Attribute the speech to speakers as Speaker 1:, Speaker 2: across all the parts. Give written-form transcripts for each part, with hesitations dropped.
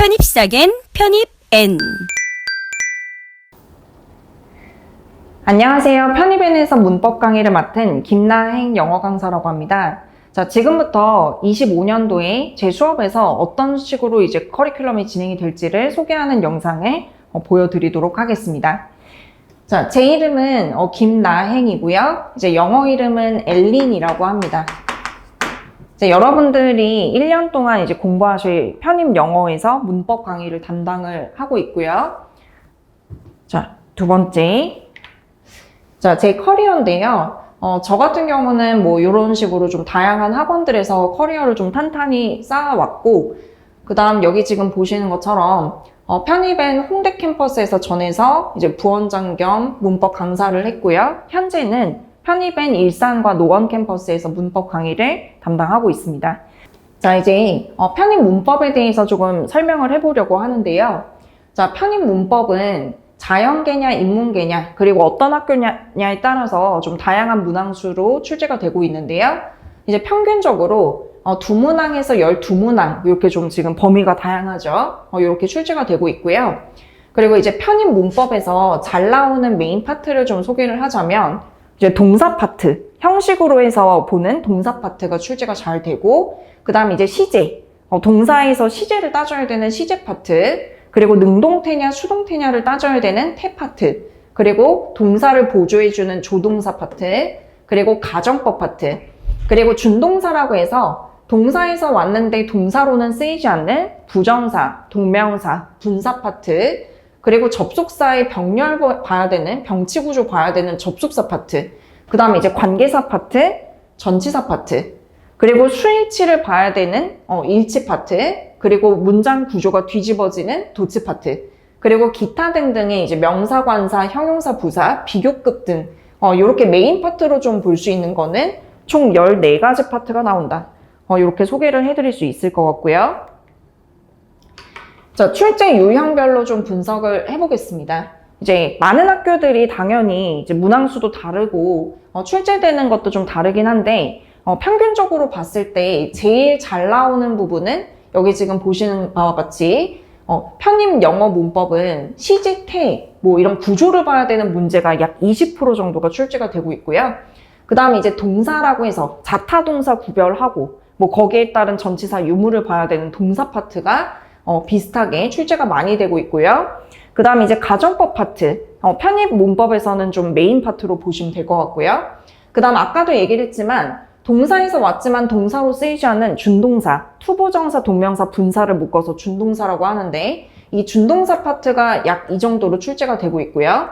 Speaker 1: 편입사겐 편입N.
Speaker 2: 안녕하세요. 편입N에서 문법 강의를 맡은 김나행 영어 강사라고 합니다. 자, 지금부터 25년도에 제 수업에서 어떤 식으로 이제 커리큘럼이 진행이 될지를 소개하는 영상을 보여드리도록 하겠습니다. 자, 제 이름은 김나행이고요. 이제 영어 이름은 엘린이라고 합니다. 이제 여러분들이 1년 동안 이제 공부하실 편입 영어에서 문법 강의를 담당을 하고 있고요. 자, 두 번째. 자, 제 커리어인데요. 저 같은 경우는 뭐 이런 식으로 좀 다양한 학원들에서 커리어를 좀 탄탄히 쌓아왔고, 그 다음 여기 지금 보시는 것처럼 편입N 홍대 캠퍼스에서 전해서 이제 부원장 겸 문법 강사를 했고요. 현재는 편입N 일산과 노원 캠퍼스에서 문법 강의를 담당하고 있습니다. 자, 이제 편입 문법에 대해서 조금 설명을 해보려고 하는데요. 자, 편입 문법은 자연계냐, 인문계냐, 그리고 어떤 학교냐에 따라서 좀 다양한 문항수로 출제가 되고 있는데요. 이제 평균적으로 두 문항에서 12문항, 이렇게 좀 지금 범위가 다양하죠. 이렇게 출제가 되고 있고요. 그리고 이제 편입 문법에서 잘 나오는 메인 파트를 좀 소개를 하자면, 이제 동사 파트, 형식으로 해서 보는 동사 파트가 출제가 잘 되고, 그 다음 이제 시제, 동사에서 시제를 따져야 되는 시제 파트, 그리고 능동태냐 수동태냐를 따져야 되는 태 파트, 그리고 동사를 보조해주는 조동사 파트, 그리고 가정법 파트, 그리고 준동사라고 해서 동사에서 왔는데 동사로는 쓰이지 않는 부정사, 동명사, 분사 파트, 그리고 접속사의 병렬 봐야 되는, 병치구조 봐야 되는 접속사 파트, 그 다음에 이제 관계사 파트, 전치사 파트, 그리고 수일치를 봐야 되는 일치 파트, 그리고 문장 구조가 뒤집어지는 도치 파트, 그리고 기타 등등의 이제 명사, 관사, 형용사, 부사, 비교급 등 이렇게 메인 파트로 좀 볼 수 있는 거는 총 14가지 파트가 나온다. 이렇게 소개를 해드릴 수 있을 것 같고요. 자, 출제 유형별로 좀 분석을 해보겠습니다. 이제 많은 학교들이 당연히 이제 문항수도 다르고 출제되는 것도 좀 다르긴 한데 평균적으로 봤을 때 제일 잘 나오는 부분은 여기 지금 보시는 바와 같이 편입 영어 문법은 시제, 태, 뭐 이런 구조를 봐야 되는 문제가 약 20% 정도가 출제가 되고 있고요. 그 다음에 이제 동사라고 해서 자타 동사 구별하고 뭐 거기에 따른 전치사 유무를 봐야 되는 동사 파트가 비슷하게 출제가 많이 되고 있고요. 그 다음에 이제 가정법 파트, 편입 문법에서는 좀 메인 파트로 보시면 될 것 같고요. 그 다음 아까도 얘기를 했지만 동사에서 왔지만 동사로 쓰이지 않는 준동사, 투보정사, 동명사, 분사를 묶어서 준동사라고 하는데 이 준동사 파트가 약 이 정도로 출제가 되고 있고요.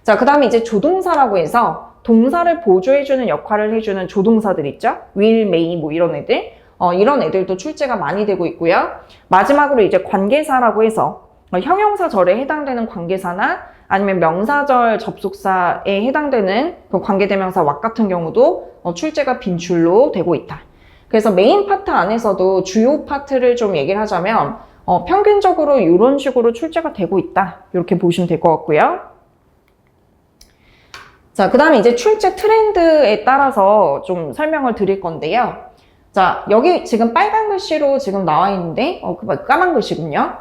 Speaker 2: 자, 그 다음에 이제 조동사라고 해서 동사를 보조해주는 역할을 해주는 조동사들 있죠? will, may 뭐 이런 애들, 이런 애들도 출제가 많이 되고 있고요. 마지막으로 이제 관계사라고 해서 형용사절에 해당되는 관계사나 아니면 명사절 접속사에 해당되는 그 관계대명사 왁 같은 경우도 출제가 빈출로 되고 있다. 그래서 메인 파트 안에서도 주요 파트를 좀 얘기를 하자면 평균적으로 이런 식으로 출제가 되고 있다. 이렇게 보시면 될 것 같고요. 자, 그 다음에 이제 출제 트렌드에 따라서 좀 설명을 드릴 건데요. 자, 여기 지금 빨간 글씨로 지금 나와 있는데 까만 글씨군요.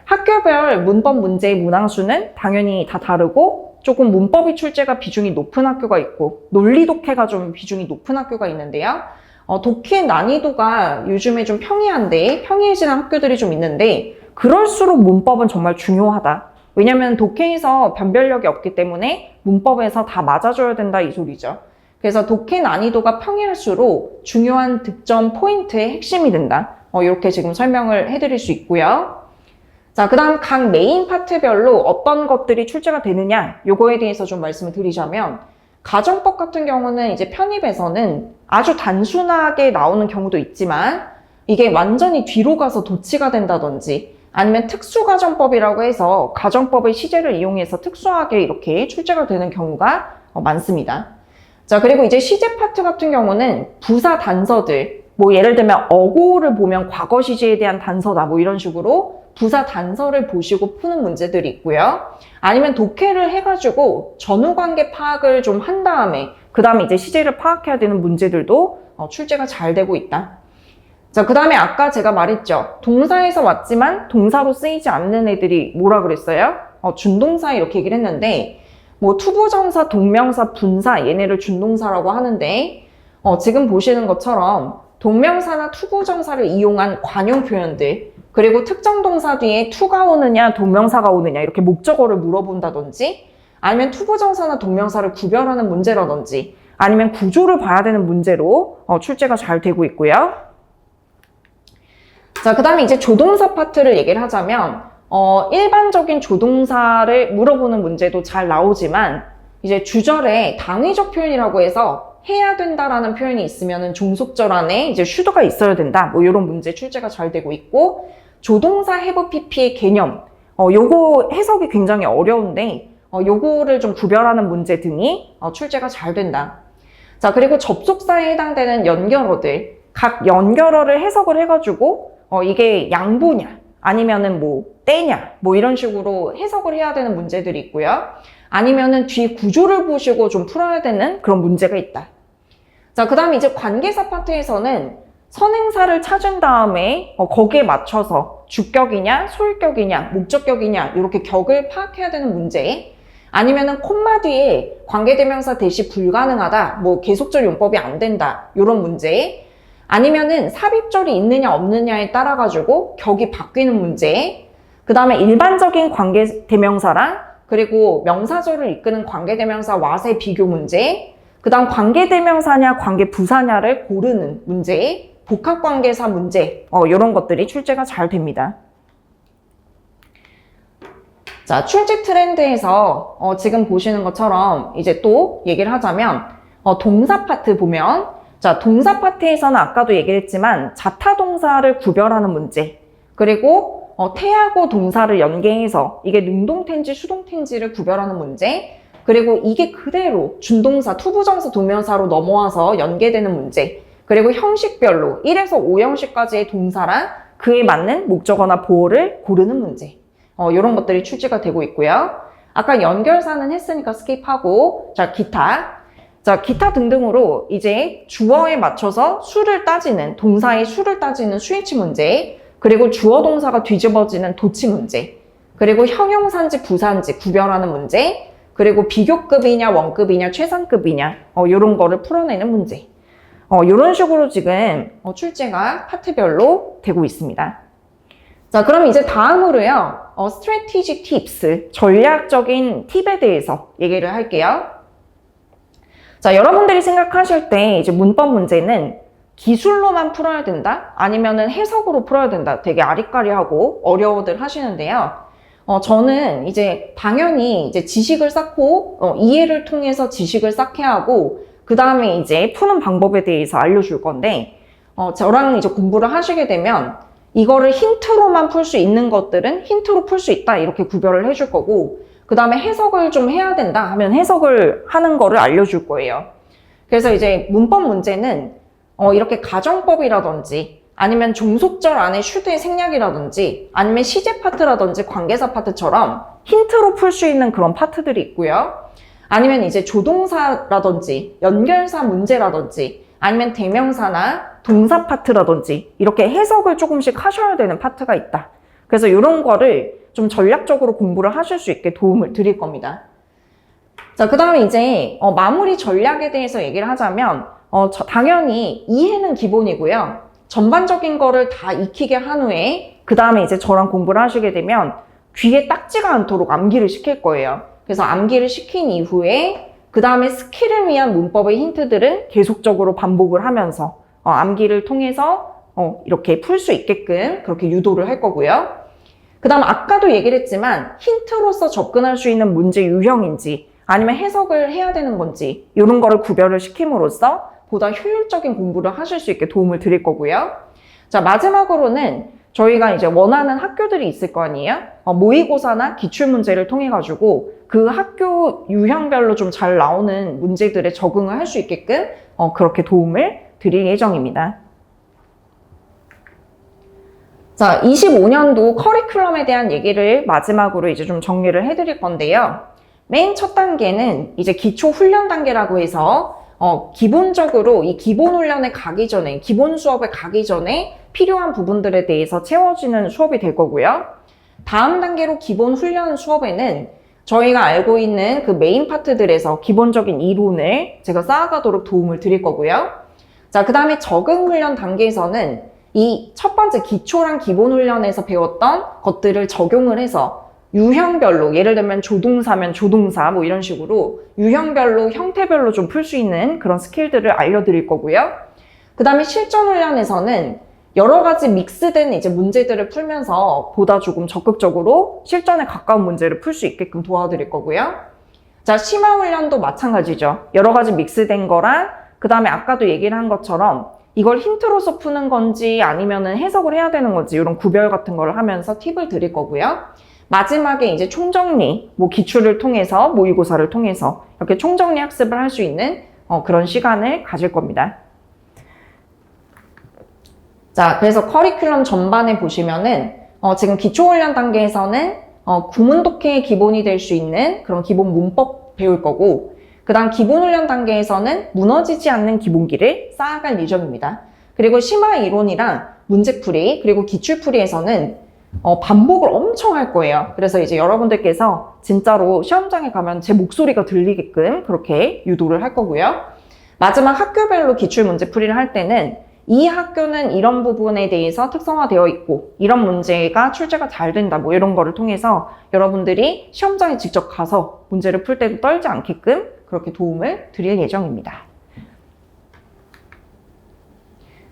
Speaker 2: 학교별 문법 문제의 문항수는 당연히 다 다르고 조금 문법이 출제가 비중이 높은 학교가 있고 논리 독해가 좀 비중이 높은 학교가 있는데요. 독해 난이도가 요즘에 좀 평이해지는 학교들이 좀 있는데 그럴수록 문법은 정말 중요하다. 왜냐면 독해에서 변별력이 없기 때문에 문법에서 다 맞아줘야 된다 이 소리죠. 그래서 독해 난이도가 평이할수록 중요한 득점 포인트의 핵심이 된다. 이렇게 지금 설명을 해드릴 수 있고요. 자, 그 다음 각 메인 파트별로 어떤 것들이 출제가 되느냐 요거에 대해서 좀 말씀을 드리자면 가정법 같은 경우는 이제 편입에서는 아주 단순하게 나오는 경우도 있지만 이게 완전히 뒤로 가서 도치가 된다든지 아니면 특수가정법이라고 해서 가정법의 시제를 이용해서 특수하게 이렇게 출제가 되는 경우가 많습니다. 자, 그리고 이제 시제 파트 같은 경우는 부사 단서들, 뭐 예를 들면 어고를 보면 과거 시제에 대한 단서다 뭐 이런 식으로 부사 단서를 보시고 푸는 문제들이 있고요. 아니면 독해를 해가지고 전후관계 파악을 좀 한 다음에 그 다음에 이제 시제를 파악해야 되는 문제들도 출제가 잘 되고 있다. 자, 그 다음에 아까 제가 말했죠. 동사에서 왔지만 동사로 쓰이지 않는 애들이 뭐라 그랬어요? 준동사 이렇게 얘기를 했는데, 뭐 투부정사, 동명사, 분사 얘네를 준동사라고 하는데, 지금 보시는 것처럼 동명사나 투부정사를 이용한 관용 표현들, 그리고 특정 동사 뒤에 to가 오느냐, 동명사가 오느냐 이렇게 목적어를 물어본다든지, 아니면 투부정사나 동명사를 구별하는 문제라든지, 아니면 구조를 봐야 되는 문제로 출제가 잘 되고 있고요. 자, 그 다음에 이제 조동사 파트를 얘기를 하자면, 일반적인 조동사를 물어보는 문제도 잘 나오지만, 이제 주절에 당위적 표현이라고 해서 해야 된다라는 표현이 있으면은 종속절 안에 이제 should가 있어야 된다. 뭐 이런 문제 출제가 잘 되고 있고, 조동사 have pp의 개념, 요거 해석이 굉장히 어려운데, 요거를 좀 구별하는 문제 등이 출제가 잘 된다. 자, 그리고 접속사에 해당되는 연결어들, 각 연결어를 해석을 해가지고 이게 양보냐 아니면은 뭐 때냐 뭐 이런 식으로 해석을 해야 되는 문제들이 있고요. 아니면은 뒤 구조를 보시고 좀 풀어야 되는 그런 문제가 있다. 자, 그 다음에 이제 관계사 파트에서는 선행사를 찾은 다음에 거기에 맞춰서 주격이냐 소유격이냐 목적격이냐 이렇게 격을 파악해야 되는 문제, 아니면은 콤마 뒤에 관계대명사 대시 불가능하다, 뭐 계속절 용법이 안 된다 이런 문제, 아니면은 삽입절이 있느냐 없느냐에 따라 가지고 격이 바뀌는 문제, 그 다음에 일반적인 관계대명사랑 그리고 명사절을 이끄는 관계대명사 와세 비교 문제, 그 다음 관계대명사냐 관계부사냐를 고르는 문제, 복합관계사 문제, 이런 것들이 출제가 잘 됩니다. 자, 출제 트렌드에서 지금 보시는 것처럼 이제 또 얘기를 하자면 동사 파트 보면, 자, 동사 파트에서는 아까도 얘기를 했지만 자타 동사를 구별하는 문제, 그리고 태하고 동사를 연계해서 이게 능동태인지 수동태인지를 구별하는 문제, 그리고 이게 그대로 준동사, 투부정사, 동명사로 넘어와서 연계되는 문제, 그리고 형식별로 1에서 5형식까지의 동사랑 그에 맞는 목적어나 보어를 고르는 문제, 이런 것들이 출제가 되고 있고요. 아까 연결사는 했으니까 스킵하고, 자, 기타 등등으로 이제 주어에 맞춰서 수를 따지는, 동사의 수를 따지는 수일치 문제, 그리고 주어 동사가 뒤집어지는 도치 문제, 그리고 형용사인지 부사인지 구별하는 문제, 그리고 비교급이냐 원급이냐 최상급이냐 이런 거를 풀어내는 문제, 이런 식으로 지금 출제가 파트별로 되고 있습니다. 자, 그럼 이제 다음으로요, strategic tips, 전략적인 팁에 대해서 얘기를 할게요. 자, 여러분들이 생각하실 때 이제 문법 문제는 기술로만 풀어야 된다? 아니면은 해석으로 풀어야 된다? 되게 아리까리하고 어려워들 하시는데요. 저는 이제 당연히 이제 지식을 쌓고, 이해를 통해서 지식을 쌓게 하고, 그 다음에 이제 푸는 방법에 대해서 알려줄 건데, 저랑 이제 공부를 하시게 되면, 이거를 힌트로만 풀 수 있는 것들은 힌트로 풀 수 있다, 이렇게 구별을 해줄 거고, 그 다음에 해석을 좀 해야 된다 하면 해석을 하는 거를 알려줄 거예요. 그래서 이제 문법 문제는 이렇게 가정법이라든지 아니면 종속절 안에 should의 생략이라든지 아니면 시제 파트라든지 관계사 파트처럼 힌트로 풀 수 있는 그런 파트들이 있고요. 아니면 이제 조동사라든지 연결사 문제라든지 아니면 대명사나 동사 파트라든지 이렇게 해석을 조금씩 하셔야 되는 파트가 있다. 그래서 이런 거를 좀 전략적으로 공부를 하실 수 있게 도움을 드릴 겁니다. 자, 그 다음에 이제 마무리 전략에 대해서 얘기를 하자면 당연히 이해는 기본이고요. 전반적인 거를 다 익히게 한 후에 그 다음에 이제 저랑 공부를 하시게 되면 귀에 딱지가 않도록 암기를 시킬 거예요. 그래서 암기를 시킨 이후에 그 다음에 스킬을 위한 문법의 힌트들은 계속적으로 반복을 하면서 암기를 통해서 이렇게 풀 수 있게끔 그렇게 유도를 할 거고요. 그 다음 아까도 얘기를 했지만 힌트로서 접근할 수 있는 문제 유형인지 아니면 해석을 해야 되는 건지 이런 거를 구별을 시킴으로써 보다 효율적인 공부를 하실 수 있게 도움을 드릴 거고요. 자, 마지막으로는 저희가 이제 원하는 학교들이 있을 거 아니에요? 모의고사나 기출문제를 통해 가지고 그 학교 유형별로 좀 잘 나오는 문제들에 적응을 할 수 있게끔 그렇게 도움을 드릴 예정입니다. 자, 25년도 커리큘럼에 대한 얘기를 마지막으로 이제 좀 정리를 해드릴 건데요. 맨 첫 단계는 이제 기초 훈련 단계라고 해서 기본적으로 이 기본 훈련에 가기 전에, 기본 수업에 가기 전에 필요한 부분들에 대해서 채워지는 수업이 될 거고요. 다음 단계로 기본 훈련 수업에는 저희가 알고 있는 그 메인 파트들에서 기본적인 이론을 제가 쌓아가도록 도움을 드릴 거고요. 자, 그 다음에 적응 훈련 단계에서는 이 첫 번째 기초랑 기본 훈련에서 배웠던 것들을 적용을 해서 유형별로, 예를 들면 조동사면 조동사 뭐 이런 식으로 유형별로, 형태별로 좀 풀 수 있는 그런 스킬들을 알려드릴 거고요. 그 다음에 실전 훈련에서는 여러 가지 믹스된 이제 문제들을 풀면서 보다 조금 적극적으로 실전에 가까운 문제를 풀 수 있게끔 도와드릴 거고요. 자, 심화 훈련도 마찬가지죠. 여러 가지 믹스된 거랑 그 다음에 아까도 얘기를 한 것처럼 이걸 힌트로서 푸는 건지 아니면은 해석을 해야 되는 건지 이런 구별 같은 걸 하면서 팁을 드릴 거고요. 마지막에 이제 총정리, 뭐 기출을 통해서, 모의고사를 통해서 이렇게 총정리 학습을 할 수 있는 그런 시간을 가질 겁니다. 자, 그래서 커리큘럼 전반에 보시면은 지금 기초훈련 단계에서는 구문 독해의 기본이 될 수 있는 그런 기본 문법 배울 거고, 그 다음 기본훈련 단계에서는 무너지지 않는 기본기를 쌓아갈 예정입니다. 그리고 심화 이론이랑 문제풀이, 그리고 기출풀이에서는 반복을 엄청 할 거예요. 그래서 이제 여러분들께서 진짜로 시험장에 가면 제 목소리가 들리게끔 그렇게 유도를 할 거고요. 마지막 학교별로 기출 문제풀이를 할 때는 이 학교는 이런 부분에 대해서 특성화되어 있고 이런 문제가 출제가 잘 된다 뭐 이런 거를 통해서 여러분들이 시험장에 직접 가서 문제를 풀 때도 떨지 않게끔 그렇게 도움을 드릴 예정입니다.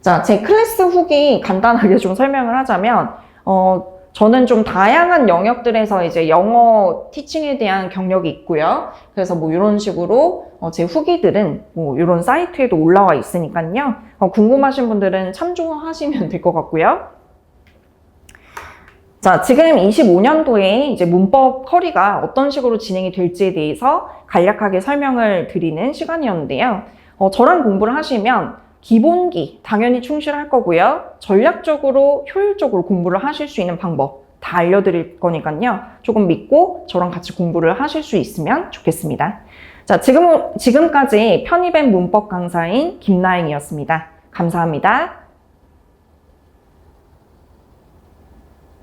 Speaker 2: 자, 제 클래스 후기 간단하게 좀 설명을 하자면 저는 좀 다양한 영역들에서 이제 영어 티칭에 대한 경력이 있고요. 그래서 뭐 이런 식으로 제 후기들은 뭐 이런 사이트에도 올라와 있으니까요. 궁금하신 분들은 참조하시면 될 것 같고요. 자, 지금 25년도에 이제 문법 커리가 어떤 식으로 진행이 될지에 대해서 간략하게 설명을 드리는 시간이었는데요. 저랑 공부를 하시면 기본기 당연히 충실할 거고요. 전략적으로 효율적으로 공부를 하실 수 있는 방법 다 알려드릴 거니까요. 조금 믿고 저랑 같이 공부를 하실 수 있으면 좋겠습니다. 자, 지금까지 편입 앤 문법 강사인 김나영이었습니다. 감사합니다.